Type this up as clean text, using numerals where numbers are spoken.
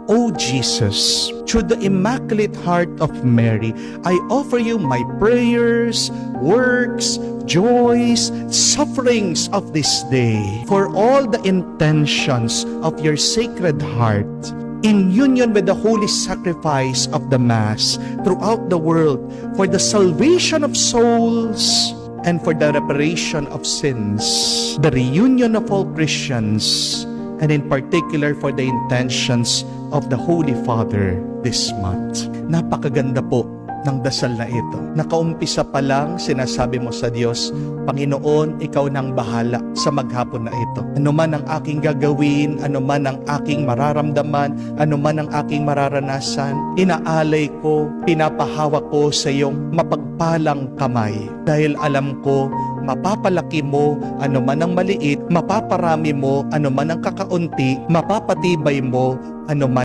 O Jesus, through the Immaculate Heart of Mary, I offer you my prayers, works, joys, sufferings of this day, for all the intentions of your Sacred Heart, in union with the holy sacrifice of the Mass throughout the world, for the salvation of souls and for the reparation of sins, the reunion of all Christians, and in particular for the intentions of the Holy Father this month. Napakaganda po ng dasal na ito. Nakaumpisa pa lang, sinasabi mo sa Diyos, Panginoon, ikaw nang bahala sa maghapon na ito. Ano man ang aking gagawin, ano man ang aking mararamdaman, ano man ang aking mararanasan, inaalay ko, pinapahawak ko sa iyong mapagpalang kamay. Dahil alam ko, mapapalaki mo ano man ang maliit, mapaparami mo ano man ang kakaunti, mapapatibay mo ano man